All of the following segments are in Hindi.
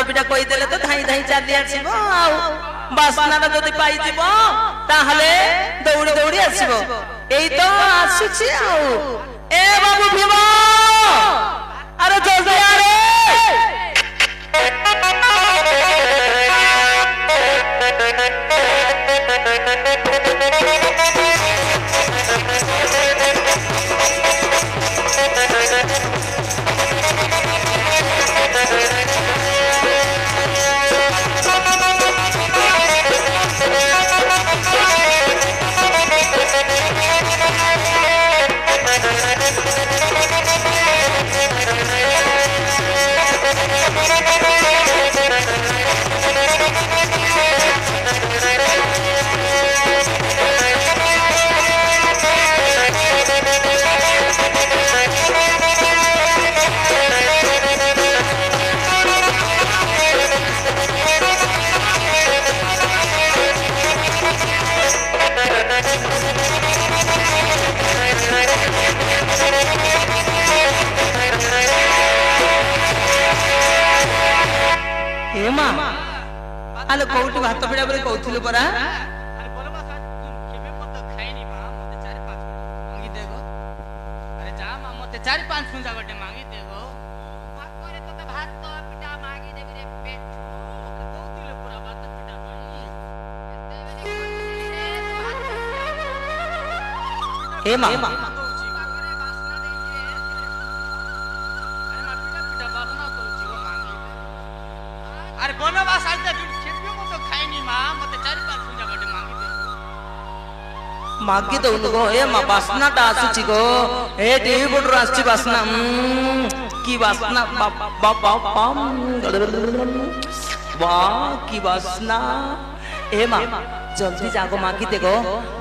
ପିଠା କହିଦେଲେ ତ ଧାଇଁ ଧାଇଁ ଚାଲି ଆସିବ ଆଉ ବାସ୍ନାଟା ଯଦି ପାଇଯିବ ତାହେଲେ ଦୌଡ଼ି ଦୌଡ଼ି ଆସିବ। ଏଇ ତ ଆସୁଛି ଆଉ। ଏ ବାବୁ ଭୀମ ଆରେ ଜଲ୍ଦି ଆରେ आलो कोउटी भात पिडा बोली कहउथिलु परा। अरे बोलबा केबे मत खाइनी मा मते 4-5 मांगी देगो। अरे जा मा मते 4-5 खुंजा गटे मांगी देगो। बात करे तो भात तो पिडा मांगी देबी रे पेट कहउथिलु पूरा भात पिडा पाई एते बेले हे मा अरे बनवास आइता खेबे मत खाइनी मा मते 4-5 खुंजा गटे मांगी दे मागी दउनु गो। ए मा बासनाटा आसुची गो। ए टीवी बोर्डर आसची बासना की बासना वाह की बासना। ए मा जल्दी जागो मागी देगो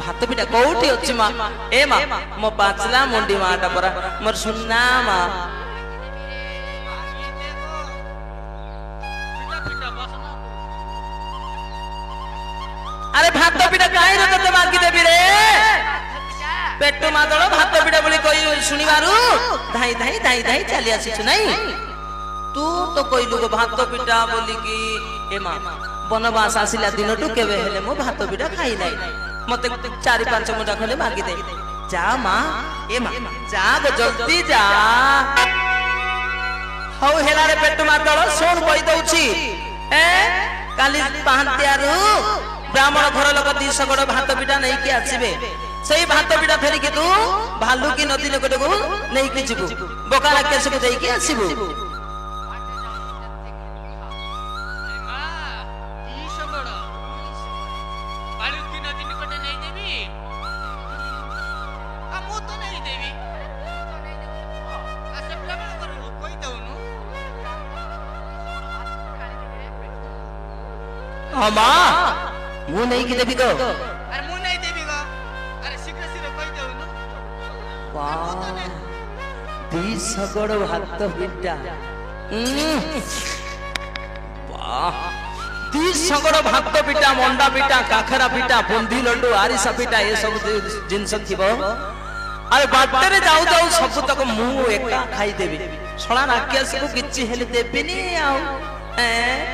भात पिठा कोउठी अछि मा। ए मा मो पाचला मुंडी माटा परा मोर सुन्ना मा। अरे भात पिठा काई रे तते मागी देबी रे पेट मादळ भात पिठा बोली कहि सुनिबारु धाई धाई धाई धाई चली आसीछु नाही। तू तो कइलु गो भात पिठा बोली की ए मा बनवास आसिला दिनटु केबे हेले मो भात पिठा खाई नाही मते 4-5 मुठा खले मागी दे। जा मा ए मा जा गो जल्दी जा। हौ हेला रे पेट मादळ सोन कहि दउची ए काली पाहंतियारु ब्राह्मण घर लोक 200 गड़ भात पिठा नहीं कि आसीबे। सही भात पिठा फेरी के तू भालू की नदी लोक को नहीं कि जिबु बोका राकेश को देई कि आसीबु। मां 200 गड़ भालू की नदी निकटे नहीं देबी आ मु तो नहीं देबी आ से ब्राह्मण घर कोई दउनु हां मु नहीं कि देबी गो। अरे मु नहीं देबी गो। अरे शीघ्र शीघ्र कहि दउनु वाह 200 गड़ भात पिठा वाह 200 गड़ भात पिठा मंडा पिठा काखरा पिठा बुंदी लड्डू आरिसा पिठा ये सब जिनस थिबो। अरे बाटरे जाऊ जाऊ सब तक मु एका खाई देबी सळा राकेश को किछि हेले देबिनी आ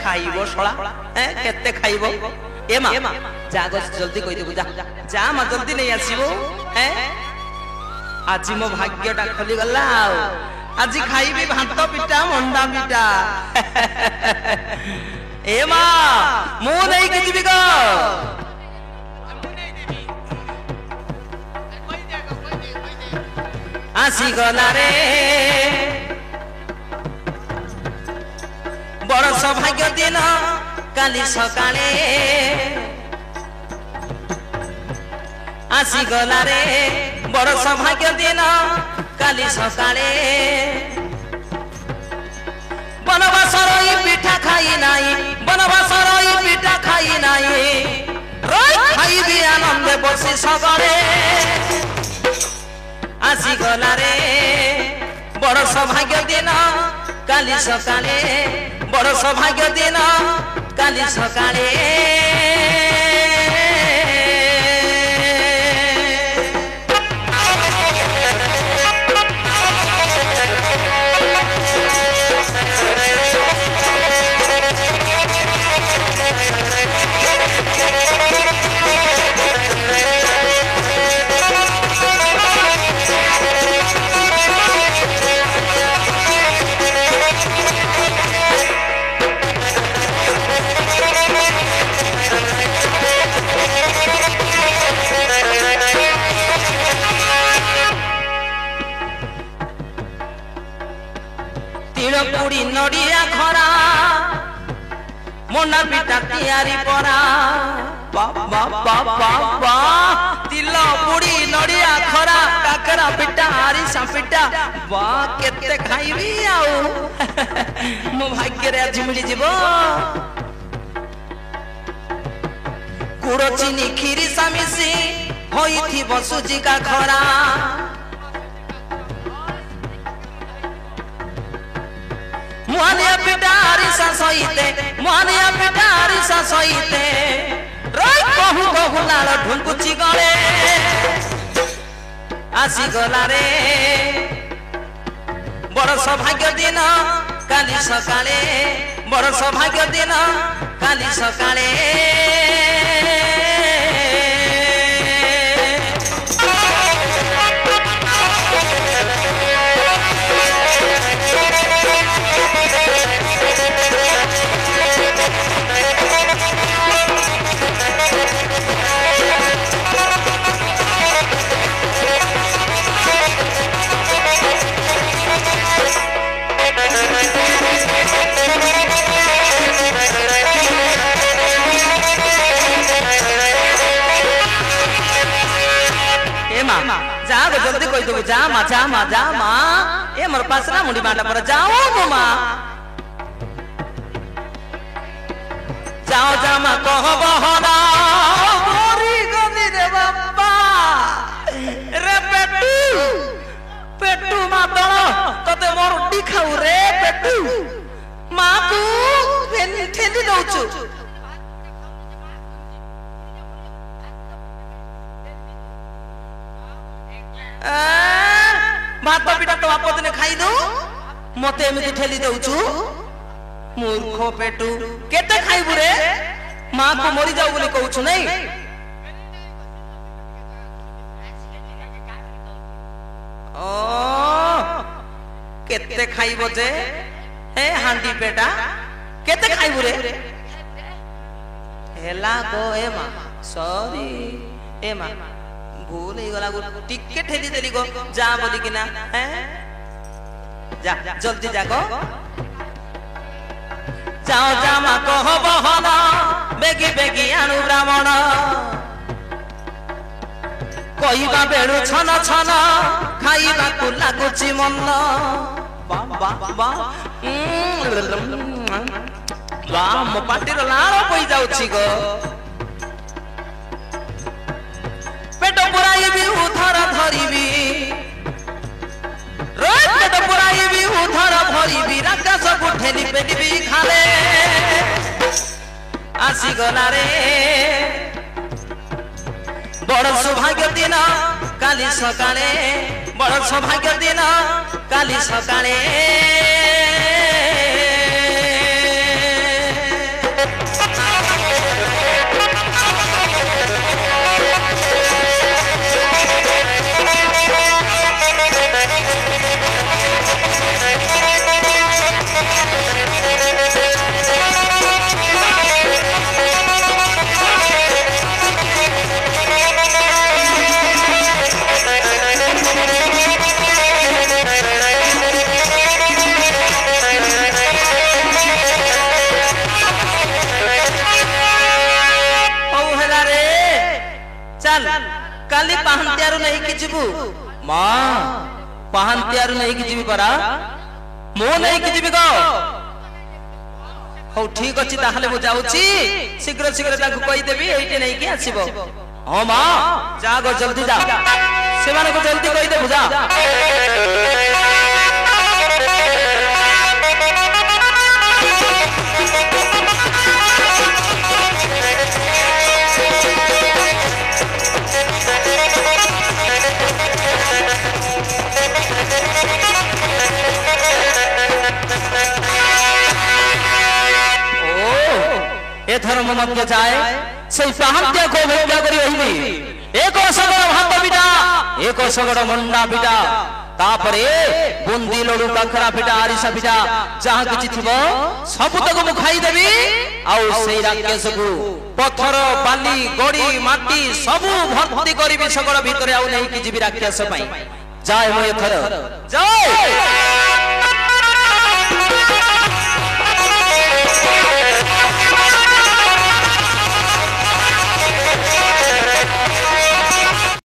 खाइबो सळा केते खाइबो। ए मा जागो जल्दी कहि देबु जा जा मा जल्दी नहीं आसीबो। आज मो भाग्यटा खली गला आज खाइबी भात पिठा मंडा पिठा। ए मा मु नहीं कि जिबी गो मु नहीं देबी। अरे कहि दे गो कहि दे आसी गला रे बड़ सौभाग्य दिन काली सकाळे आसी गला रे बड़ सौभाग्य दिन काली सकाळे बनवास रही पिठा खाई नाही बनवास रही पिठा खाई नाही रही खाइबी आनंद बसी सगळे आसी गला रे बड़ सौभाग्य दिन काली सकाळे बड़ सौभाग्य दिन काली सकाळे। तीन पुड़ी नड़िया खरा मोना पिठा तैयारी परा बाबा बाबा तिल पुड़ी नड़िया खरा काकरा पिठा आरिसा पिठा बा केते खाइबी आउ मो भाग्य रे आज मिली जीवो गुड़ चीनी खीरी सामिसी होई थी बसुजी का खरा मुहानिया पिठा आरिसा सहिते मुहानिया पिठा आरिसा सहिते रई कहू कहू लाल ढुंकुची गले आसी गला रे बड़ सौभाग्य दिन काली सकाळे बड़ सौभाग्य दिन काली सकाळे जल्दी कोई तो जा मा ए मोर पासना मुंडी माटा पर जाओ गो मा जाओ जा मा कह बहना गोरी गदी रे बाबा रे पेटू मा तळ तते मोर उडी खाऊ रे पेटू मा तू फेनी ठेली दउछु भात पिठा तो बाप दिने खाई दो मते एमती ठेली दउछु मूर्ख पेटू केते खाइबु रे मां को मरी जाऊ बोली कहउछु नहीं ओ केते खाइबो जे ए हांडी बेटा केते खाइबु रे हेला गो ए मां सॉरी ए मां भूल ही गला टिके ठेली देली गो जा बोली कि ना हैं जा जल्दी जा गो जाओ जा मा कह बहना बेगी बेगी आनु ब्राह्मण कहिबा बेळु छन छन खाइबा को लागुची मन बा बा बा बा मो पाटी रो लाळ पई जाउची गो पेट पुराई भी उधर धरिबी रोज पेट पुराई भी उधर धरिबी राक्षस को ठेली पेटबी खाले आसी गला रे बड़ सौभाग्य दिन काली सकाळे बड़ सौभाग्य दिन काली सकाळे काली पाहंत्यारु नहीं कि जीवु मां पाहंत्यारु नहीं कि जीवी परा मो नहीं कि जीवी गो हो ठीक अछि ताहले मु जाउची शीघ्र शीघ्र ताकू कहि देबी एइटे नहीं कि आसीबो हो मां जा गो जल्दी जा सेमाने को जल्दी कहि दे बुझा ए धर्म मध्य जाए से पाहंत्या को भेजा करी होइबी एक सगड़ भात बिटा एक सगड़ मंडा बिटा तापरे बुंदी लडू काखरा पिठा आरिसा पिठा जहां किछि थिबो सब तक मु खाई देबी आउ सेई राक्षस को पत्थर बाली गड़ी माटी सब भर्ती करबी सगड़ भीतर आउ नहीं कि जीवी राक्षस पई जाय हो एथर जाय।